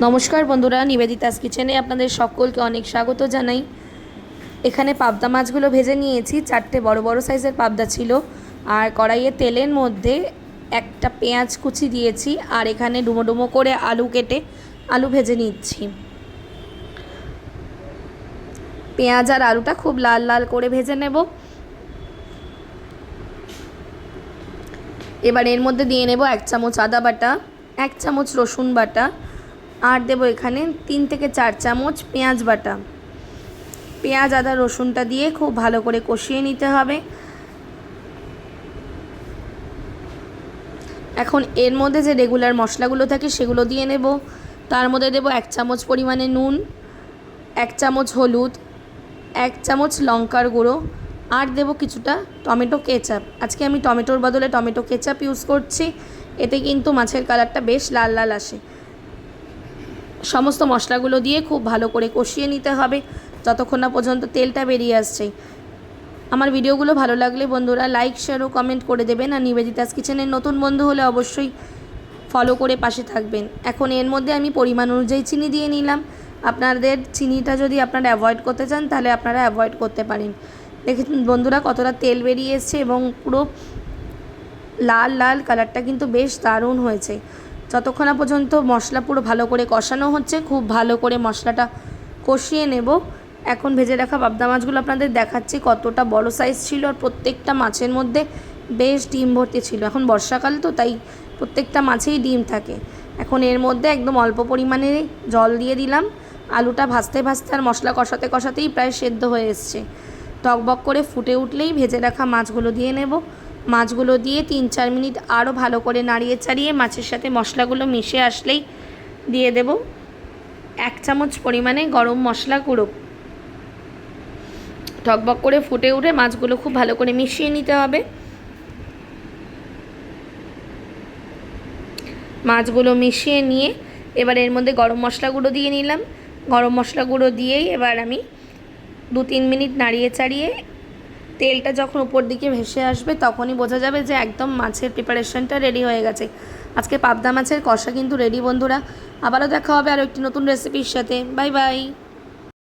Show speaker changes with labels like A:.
A: নমস্কার বন্ধুরা, নিবেদিতাস কিচেনে আপনাদের সকলকে অনেক স্বাগত জানাই। এখানে পাবদা মাছগুলো ভেজে নিয়েছি। 4টে বড় বড় সাইজের পাবদা ছিল। আর কড়াইয়ে তেলের মধ্যে একটা পেঁয়াজ কুচি দিয়েছি, আর এখানে ডুমো ডুমো করে আলু কেটে আলু ভেজে নিচ্ছি। পেঁয়াজ আর আলুটা খুব লাল লাল করে ভেজে নেব। এবার এর মধ্যে দিয়ে নেব 1 চামচ আদা বাটা, 1 চামচ রসুন বাটা, আর দেবো এখানে 3 থেকে 4 চামচ পেঁয়াজ বাটা। পেঁয়াজ আদা রসুনটা দিয়ে খুব ভালো করে কষিয়ে নিতে হবে। এখন এর মধ্যে যে রেগুলার মশলাগুলো থাকে সেগুলো দিয়ে নেব। তার মধ্যে দেবো 1 চামচ পরিমাণে নুন, 1 চামচ হলুদ, 1 চামচ লঙ্কার গুঁড়ো, আর দেবো কিছুটা টমেটো কেচাপ। আজকে আমি টমেটোর বদলে টমেটো কেচাপ ইউজ করছি। এতে কিন্তু মাছের কালারটা বেশ লাল লাল আসে। সমস্ত মশলাগুলো দিয়ে খুব ভালো করে কষিয়ে নিতে হবে যতক্ষণ না পর্যন্ত তেলটা বেরিয়ে আসছে। আমার ভিডিওগুলো ভালো লাগলে বন্ধুরা লাইক, শেয়ার ও কমেন্ট করে দেবেন। আর নিবেদিতাস কিচেনের নতুন বন্ধু হলে অবশ্যই ফলো করে পাশে থাকবেন। এখন এর মধ্যে আমি পরিমাণ অনুযায়ী চিনি দিয়ে নিলাম। আপনাদের চিনিটা যদি আপনারা অ্যাভয়েড করতে চান তাহলে আপনারা অ্যাভয়েড করতে পারেন। দেখুন বন্ধুরা কতটা তেল বেরিয়ে এসছে এবং পুরো লাল লাল কালারটা কিন্তু বেশ দারুণ হয়েছে। যতক্ষণ না পর্যন্ত মশলা পুরো ভালো করে কষানো হচ্ছে, খুব ভালো করে মশলাটা কষিয়ে নেব। এখন ভেজে রাখা পাবদা মাছগুলো আপনাদের দেখাচ্ছি কতটা বড় সাইজ ছিল, আর প্রত্যেকটা মাছের মধ্যে বেশ ডিম ভর্তি ছিল। এখন বর্ষাকাল তো, তাই প্রত্যেকটা মাছেই ডিম থাকে। এখন এর মধ্যে একদম অল্প পরিমাণে জল দিয়ে দিলাম। আলুটা ভাজতে ভাজতে আর মশলা কষাতে কষাতেই প্রায় সেদ্ধ হয়ে এসছে। টকবক করে ফুটে উঠলেই ভেজে রাখা মাছগুলো দিয়ে নেব। মাছগুলো দিয়ে 3-4 মিনিট আরও ভালো করে নাড়িয়ে চাড়িয়ে মাছের সাথে মশলাগুলো মিশে আসলেই দিয়ে দেব 1 চামচ পরিমাণে গরম মশলা গুঁড়ো। টকবক করে ফুটে উঠে মাছগুলো খুব ভালো করে মিশিয়ে নিতে হবে। মাছগুলো মিশিয়ে নিয়ে এবার এর মধ্যে গরম মশলা গুঁড়ো দিয়ে নিলাম। গরম মশলা গুঁড়ো দিয়েই এবার আমি 2-3 মিনিট নাড়িয়ে চাড়িয়ে তেলটা যখন উপর দিকে ভেসে আসবে তখনই বোঝা যাবে যে একদম মাছের প্রিপারেশনটা রেডি হয়ে গেছে। আজকে পাবদা মাছের কষা কিন্তু রেডি বন্ধুরা। আবারও দেখা হবে আরও একটি নতুন রেসিপির সাথে। Bye bye.